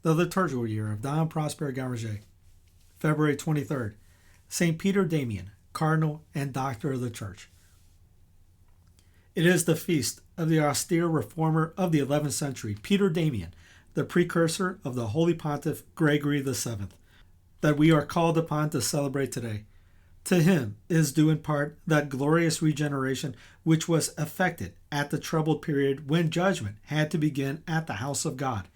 the Liturgical Year of Dom Prosper Guéranger. February 23rd, Saint Peter Damian, Cardinal and Doctor of the Church. It is the feast of the austere reformer of the 11th century, Peter Damian, the precursor of the Holy Pontiff Gregory VII, that we are called upon to celebrate today. To him is due in part that glorious regeneration which was effected at the troubled period when judgment had to begin at the house of God.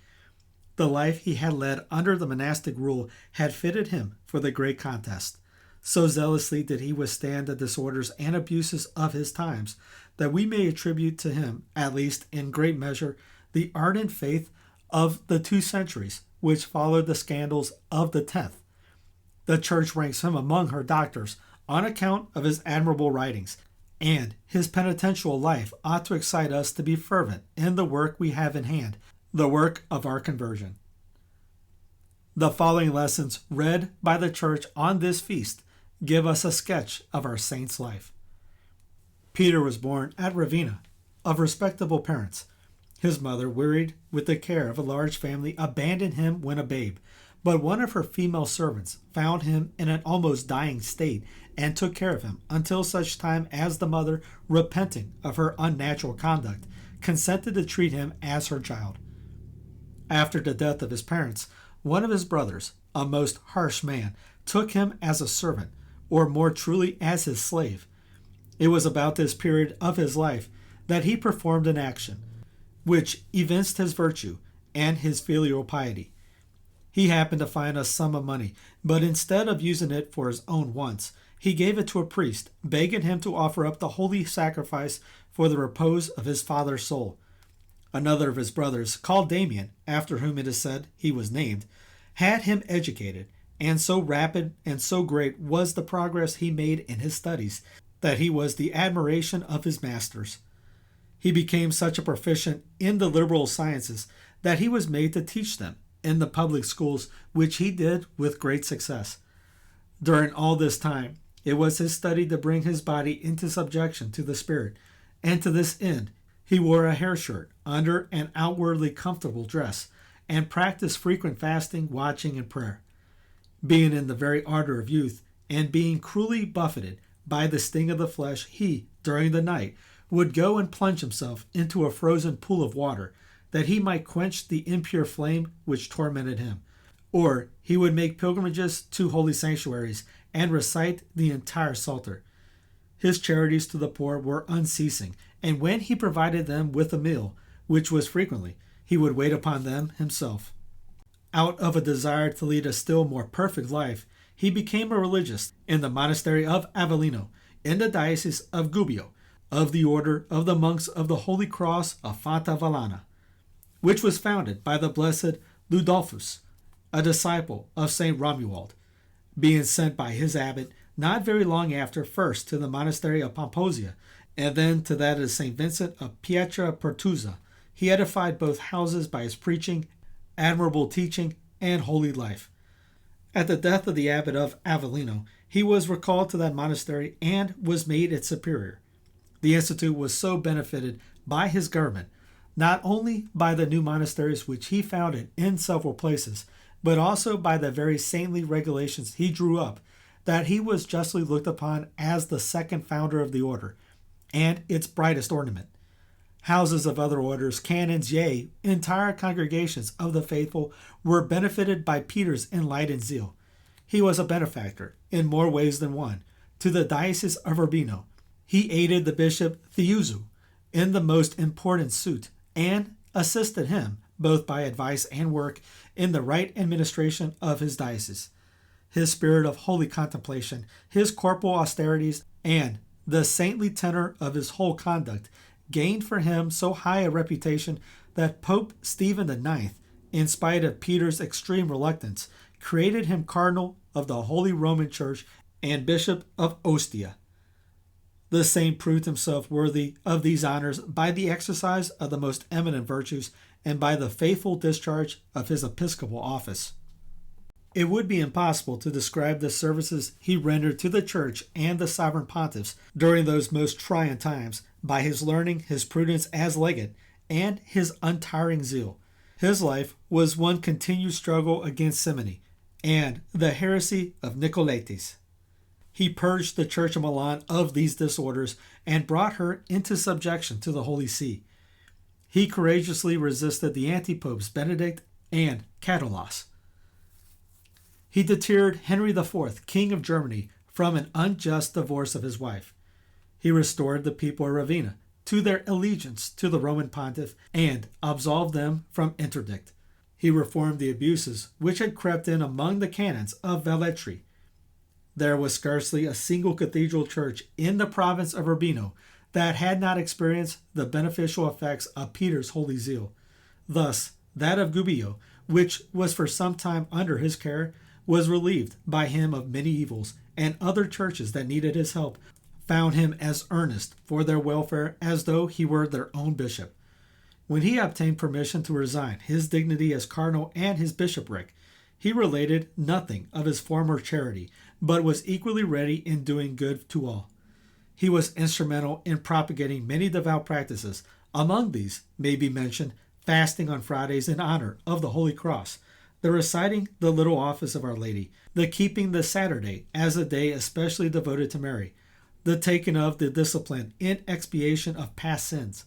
The life he had led under the monastic rule had fitted him for the great contest. So zealously did he withstand the disorders and abuses of his times that we may attribute to him, at least in great measure, the ardent faith of the 2 centuries which followed the scandals of the 10th. The Church ranks him among her doctors on account of his admirable writings, and his penitential life ought to excite us to be fervent in the work we have in hand, the work of our conversion. The following lessons read by the Church on this feast give us a sketch of our saint's life. Peter was born at Ravenna, of respectable parents. His mother, wearied with the care of a large family, abandoned him when a babe, but one of her female servants found him in an almost dying state and took care of him until such time as the mother, repenting of her unnatural conduct, consented to treat him as her child. After the death of his parents, one of his brothers, a most harsh man, took him as a servant, or more truly as his slave. It was about this period of his life that he performed an action which evinced his virtue and his filial piety. He happened to find a sum of money, but instead of using it for his own wants, he gave it to a priest, begging him to offer up the holy sacrifice for the repose of his father's soul. Another of his brothers, called Damian, after whom it is said he was named, had him educated, and so rapid and so great was the progress he made in his studies that he was the admiration of his masters. He became such a proficient in the liberal sciences that he was made to teach them in the public schools, which he did with great success. During all this time, it was his study to bring his body into subjection to the Spirit, and to this end he wore a hair shirt under an outwardly comfortable dress, and practiced frequent fasting, watching, and prayer. Being in the very ardor of youth, and being cruelly buffeted by the sting of the flesh, he, during the night, would go and plunge himself into a frozen pool of water, that he might quench the impure flame which tormented him. Or he would make pilgrimages to holy sanctuaries and recite the entire Psalter. His charities to the poor were unceasing, and when he provided them with a meal, which was frequently, he would wait upon them himself. Out of a desire to lead a still more perfect life, he became a religious in the monastery of Avellino, in the diocese of Gubbio, of the order of the monks of the Holy Cross of Fanta Vallana, which was founded by the blessed Ludolphus, a disciple of St. Romuald, being sent by his abbot not very long after, first to the monastery of Pomposia, and then to that of St. Vincent of Pietra Pertusa. He edified both houses by his preaching, admirable teaching, and holy life. At the death of the abbot of Avellino, he was recalled to that monastery and was made its superior. The institute was so benefited by his government, not only by the new monasteries which he founded in several places, but also by the very saintly regulations he drew up, that he was justly looked upon as the second founder of the order, and its brightest ornament. Houses of other orders, canons, yea, entire congregations of the faithful were benefited by Peter's enlightened zeal. He was a benefactor, in more ways than one, to the diocese of Urbino. He aided the bishop Theuzu in the most important suit, and assisted him, both by advice and work, in the right administration of his diocese. His spirit of holy contemplation, his corporal austerities, and the saintly tenor of his whole conduct gained for him so high a reputation that Pope Stephen IX, in spite of Peter's extreme reluctance, created him Cardinal of the Holy Roman Church and Bishop of Ostia. The saint proved himself worthy of these honors by the exercise of the most eminent virtues and by the faithful discharge of his episcopal office. It would be impossible to describe the services he rendered to the Church and the sovereign pontiffs during those most trying times by his learning, his prudence as legate, and his untiring zeal. His life was one continued struggle against Simony and the heresy of Nicolaitism. He purged the Church of Milan of these disorders and brought her into subjection to the Holy See. He courageously resisted the Antipopes Benedict and Cardinal. He deterred Henry IV, King of Germany, from an unjust divorce of his wife. He restored the people of Ravenna to their allegiance to the Roman pontiff and absolved them from interdict. He reformed the abuses which had crept in among the canons of Velletri. There was scarcely a single cathedral church in the province of Urbino that had not experienced the beneficial effects of Peter's holy zeal. Thus, that of Gubbio, which was for some time under his care, was relieved by him of many evils, and other churches that needed his help found him as earnest for their welfare as though he were their own bishop. When he obtained permission to resign his dignity as cardinal and his bishopric, he related nothing of his former charity, but was equally ready in doing good to all. He was instrumental in propagating many devout practices. Among these may be mentioned fasting on Fridays in honor of the Holy Cross, the reciting the little office of Our Lady, the keeping the Saturday as a day especially devoted to Mary, the taking of the discipline in expiation of past sins.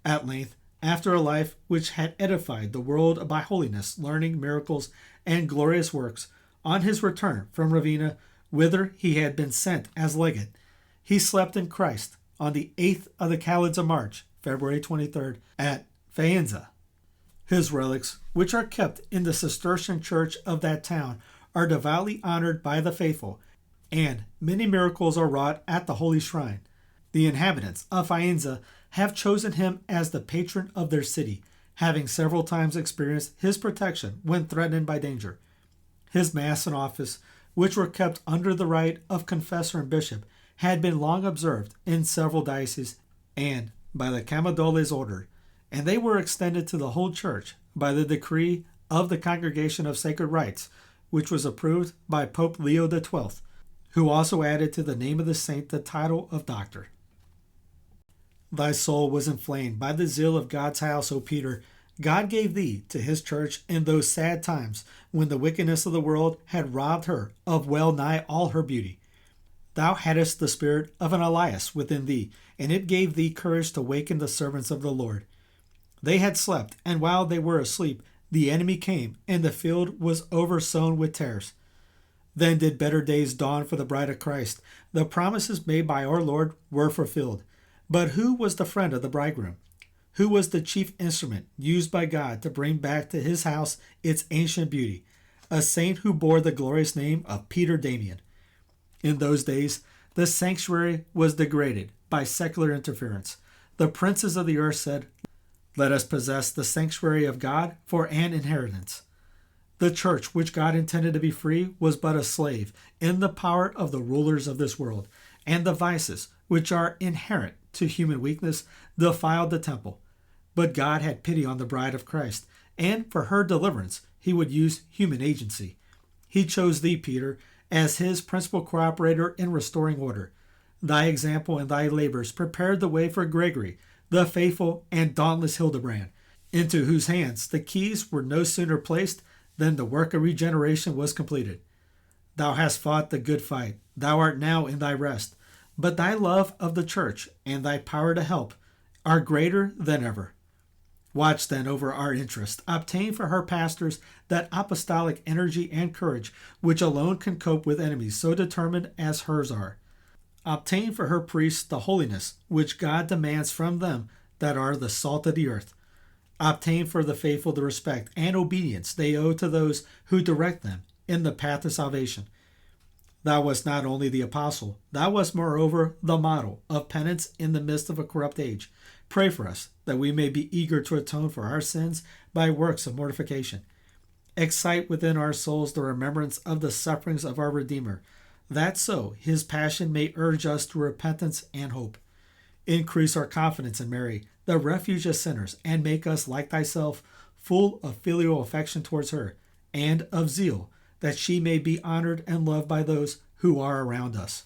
At length, after a life which had edified the world by holiness, learning, miracles, and glorious works, on his return from Ravenna, whither he had been sent as legate, he slept in Christ on the 8th of the Calids of March, February 23rd, at Faenza. His relics, which are kept in the Cistercian church of that town, are devoutly honored by the faithful, and many miracles are wrought at the holy shrine. The inhabitants of Faenza have chosen him as the patron of their city, having several times experienced his protection when threatened by danger. His mass and office, which were kept under the right of confessor and bishop, had been long observed in several dioceses and by the Camadoles order, and they were extended to the whole church by the decree of the Congregation of Sacred Rites, which was approved by Pope Leo XII, who also added to the name of the saint the title of doctor. Thy soul was inflamed by the zeal of God's house, O Peter. God gave thee to his church in those sad times when the wickedness of the world had robbed her of well nigh all her beauty. Thou hadst the spirit of an Elias within thee, and it gave thee courage to waken the servants of the Lord. They had slept, and while they were asleep, the enemy came, and the field was oversown with tares. Then did better days dawn for the bride of Christ. The promises made by our Lord were fulfilled. But who was the friend of the bridegroom? Who was the chief instrument used by God to bring back to his house its ancient beauty? A saint who bore the glorious name of Peter Damian. In those days, the sanctuary was degraded by secular interference. The princes of the earth said, "Let us possess the sanctuary of God for an inheritance." The church, which God intended to be free, was but a slave in the power of the rulers of this world, and the vices, which are inherent to human weakness, defiled the temple. But God had pity on the bride of Christ, and for her deliverance he would use human agency. He chose thee, Peter, as his principal cooperator in restoring order. Thy example and thy labors prepared the way for Gregory, the faithful and dauntless Hildebrand, into whose hands the keys were no sooner placed than the work of regeneration was completed. Thou hast fought the good fight. Thou art now in thy rest. But thy love of the church and thy power to help are greater than ever. Watch then over our interest. Obtain for her pastors that apostolic energy and courage which alone can cope with enemies so determined as hers are. Obtain for her priests the holiness which God demands from them that are the salt of the earth. Obtain for the faithful the respect and obedience they owe to those who direct them in the path of salvation. Thou wast not only the apostle, thou wast moreover the model of penance in the midst of a corrupt age. Pray for us, that we may be eager to atone for our sins by works of mortification. Excite within our souls the remembrance of the sufferings of our Redeemer, that so his passion may urge us to repentance and hope. Increase our confidence in Mary, the refuge of sinners, and make us, like thyself, full of filial affection towards her, and of zeal, that she may be honored and loved by those who are around us.